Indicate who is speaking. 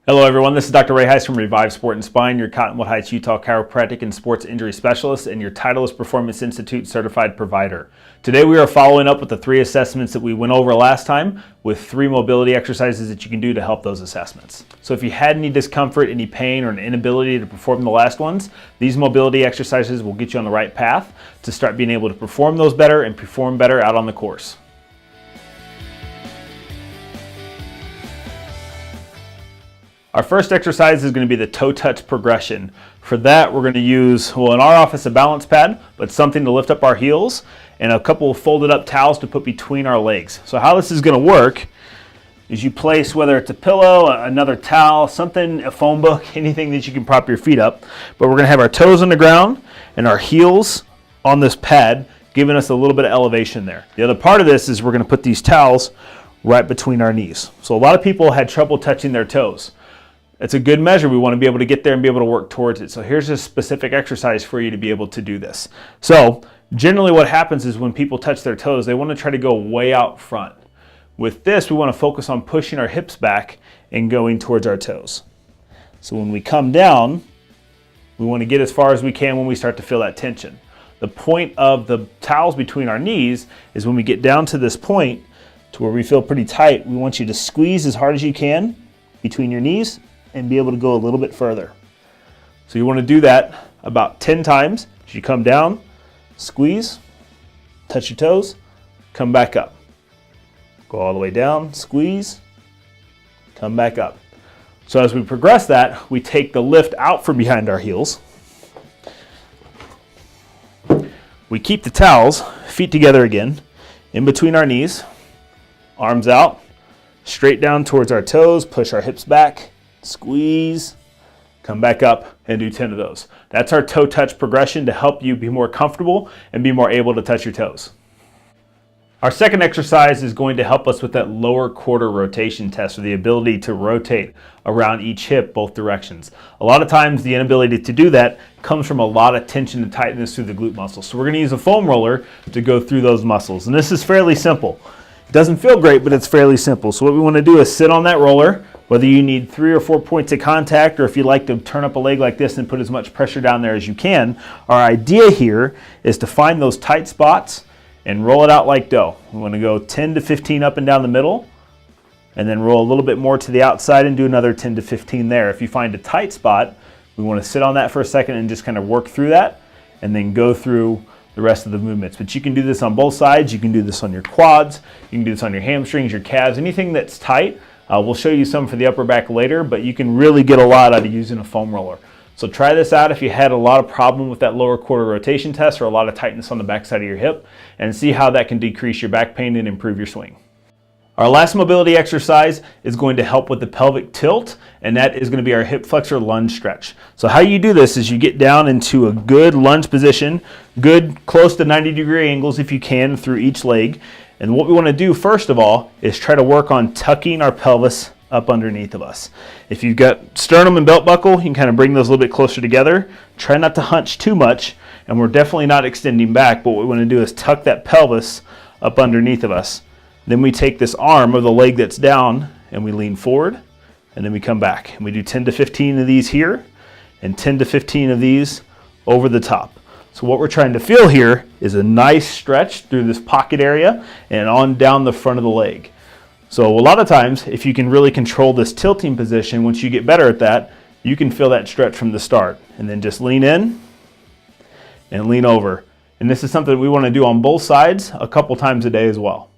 Speaker 1: Hello everyone, this is Dr. Reheisse from Revive Sport and Spine, your Cottonwood Heights, Utah chiropractic and sports injury specialist and your Titleist Performance Institute certified provider. Today we are following up with the 3 assessments that we went over last time with 3 mobility exercises that you can do to help those assessments. So if you had any discomfort, any pain, or an inability to perform the last ones, these mobility exercises will get you on the right path to start being able to perform those better and perform better out on the course. Our first exercise is going to be the toe touch progression. For that, we're going to use, well, in our office, a balance pad, but something to lift up our heels, and a couple of folded up towels to put between our legs. So how this is going to work is you place, whether it's a pillow, another towel, something, a phone book, anything that you can prop your feet up. But we're going to have our toes on the ground and our heels on this pad, giving us a little bit of elevation there. The other part of this is we're going to put these towels right between our knees. So a lot of people had trouble touching their toes. It's a good measure. We want to be able to get there and be able to work towards it. So here's a specific exercise for you to be able to do this. So generally what happens is when people touch their toes, they want to try to go way out front. With this, we want to focus on pushing our hips back and going towards our toes. So when we come down, we want to get as far as we can when we start to feel that tension. The point of the towels between our knees is when we get down to this point to where we feel pretty tight, we want you to squeeze as hard as you can between your knees and be able to go a little bit further. So you want to do that about 10 times. As you come down, squeeze, touch your toes, come back up. Go all the way down, squeeze, come back up. So as we progress that, we take the lift out from behind our heels. We keep the towels, feet together again, in between our knees, arms out, straight down towards our toes, push our hips back, squeeze, come back up, and do 10 of those. That's our toe touch progression to help you be more comfortable and be more able to touch your toes. Our second exercise is going to help us with that lower quarter rotation test, or the ability to rotate around each hip both directions. A lot of times the inability to do that comes from a lot of tension and tightness through the glute muscles. So we're going to use a foam roller to go through those muscles. And this is fairly simple. It doesn't feel great, but it's fairly simple. So what we want to do is sit on that roller. Whether you need 3 or 4 points of contact, or if you like to turn up a leg like this and put as much pressure down there as you can, our idea here is to find those tight spots and roll it out like dough. We want to go 10 to 15 up and down the middle, and then roll a little bit more to the outside and do another 10 to 15 there. If you find a tight spot, we want to sit on that for a second and just kind of work through that, and then go through the rest of the movements. But you can do this on both sides. You can do this on your quads. You can do this on your hamstrings, your calves, anything that's tight. We'll show you some for the upper back later, but you can really get a lot out of using a foam roller. So try this out if you had a lot of problem with that lower quarter rotation test or a lot of tightness on the back side of your hip, and see how that can decrease your back pain and improve your swing. Our last mobility exercise is going to help with the pelvic tilt, and that is going to be our hip flexor lunge stretch. So how you do this is you get down into a good lunge position, good close to 90-degree angles if you can through each leg. And what we want to do first of all is try to work on tucking our pelvis up underneath of us. If you've got sternum and belt buckle, you can kind of bring those a little bit closer together. Try not to hunch too much, and we're definitely not extending back, but what we want to do is tuck that pelvis up underneath of us. Then we take this arm of the leg that's down and we lean forward, and then we come back. And we do 10 to 15 of these here and 10 to 15 of these over the top. So what we're trying to feel here is a nice stretch through this pocket area and on down the front of the leg. So a lot of times, if you can really control this tilting position, once you get better at that, you can feel that stretch from the start. And then just lean in and lean over. And this is something we want to do on both sides a couple times a day as well.